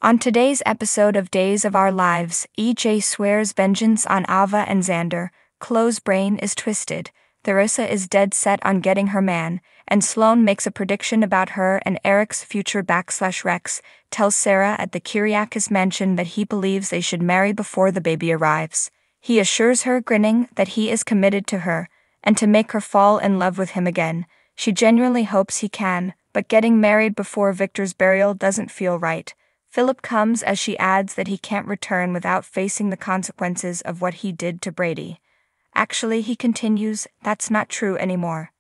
On today's episode of Days of Our Lives, EJ swears vengeance on Ava and Xander, Chloe's brain is twisted, Theresa is dead set on getting her man, and Sloan makes a prediction about her and Eric's future. Rex tells Sarah at the Kyriakis mansion that he believes they should marry before the baby arrives. He assures her, grinning, that he is committed to her, and to make her fall in love with him again. She genuinely hopes he can, but getting married before Victor's burial doesn't feel right. Philip comes as she adds that he can't return without facing the consequences of what he did to Brady. Actually, he continues, that's not true anymore.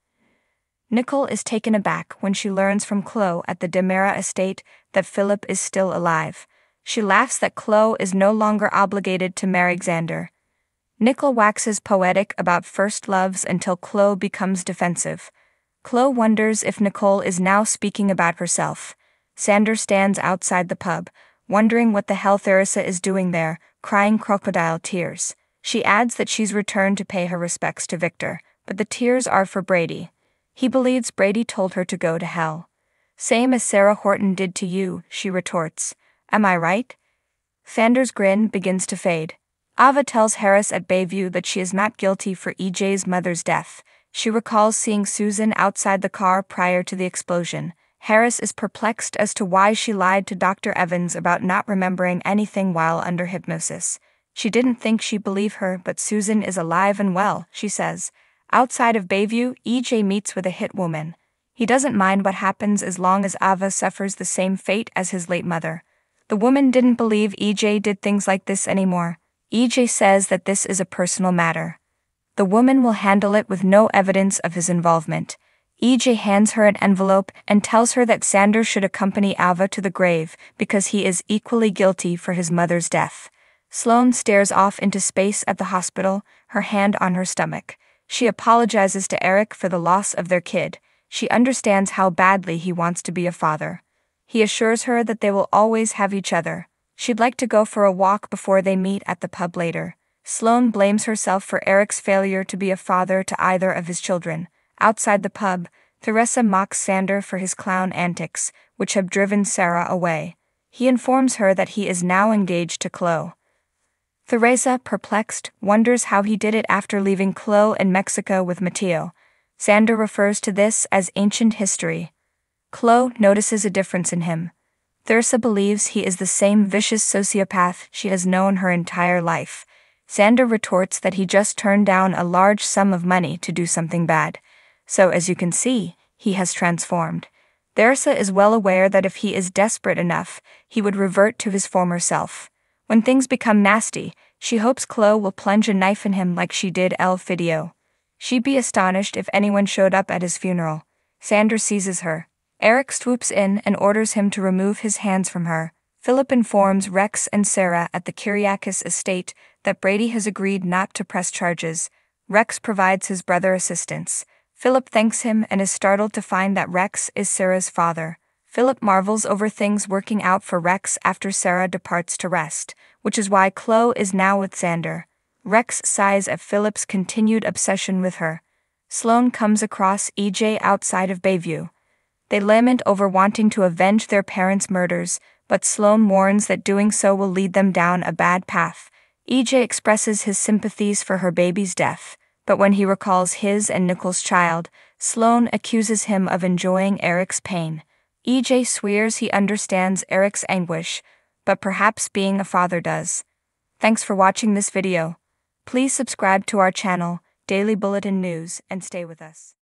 Nicole is taken aback when she learns from Chloe at the Demera estate that Philip is still alive. She laughs that Chloe is no longer obligated to marry Xander. Nicole waxes poetic about first loves until Chloe becomes defensive. Chloe wonders if Nicole is now speaking about herself. Xander stands outside the pub, wondering what the hell Theresa is doing there, crying crocodile tears. She adds that she's returned to pay her respects to Victor, but the tears are for Brady. He believes Brady told her to go to hell. Same as Sarah Horton did to you, she retorts. Am I right? Xander's grin begins to fade. Ava tells Harris at Bayview that she is not guilty for EJ's mother's death. She recalls seeing Susan outside the car prior to the explosion. Harris is perplexed as to why she lied to Dr. Evans about not remembering anything while under hypnosis. She didn't think she'd believe her, but Susan is alive and well, she says. Outside of Bayview, EJ meets with a hit woman. He doesn't mind what happens as long as Ava suffers the same fate as his late mother. The woman didn't believe EJ did things like this anymore. EJ says that this is a personal matter. The woman will handle it with no evidence of his involvement. EJ hands her an envelope and tells her that Xander should accompany Ava to the grave because he is equally guilty for his mother's death. Sloan stares off into space at the hospital, her hand on her stomach. She apologizes to Eric for the loss of their kid. She understands how badly he wants to be a father. He assures her that they will always have each other. She'd like to go for a walk before they meet at the pub later. Sloan blames herself for Eric's failure to be a father to either of his children. Outside the pub, Theresa mocks Xander for his clown antics, which have driven Sarah away. He informs her that he is now engaged to Chloe. Theresa, perplexed, wonders how he did it after leaving Chloe in Mexico with Mateo. Xander refers to this as ancient history. Chloe notices a difference in him. Theresa believes he is the same vicious sociopath she has known her entire life. Xander retorts that he just turned down a large sum of money to do something bad. So as you can see, he has transformed. Theresa is well aware that if he is desperate enough, he would revert to his former self. When things become nasty, she hopes Chloe will plunge a knife in him like she did El Fidio. She'd be astonished if anyone showed up at his funeral. Xander seizes her. Eric swoops in and orders him to remove his hands from her. Philip informs Rex and Sarah at the Kyriakis estate that Brady has agreed not to press charges. Rex provides his brother assistance. Philip thanks him and is startled to find that Rex is Sarah's father. Philip marvels over things working out for Rex after Sarah departs to rest, which is why Chloe is now with Xander. Rex sighs at Philip's continued obsession with her. Sloan comes across EJ outside of Bayview. They lament over wanting to avenge their parents' murders, but Sloan warns that doing so will lead them down a bad path. EJ expresses his sympathies for her baby's death, but when he recalls his and Nicole's child, Sloan accuses him of enjoying Eric's pain. EJ swears he understands Eric's anguish, but perhaps being a father does. Thanks for watching this video. Please subscribe to our channel, Daily Bulletin News, and stay with us.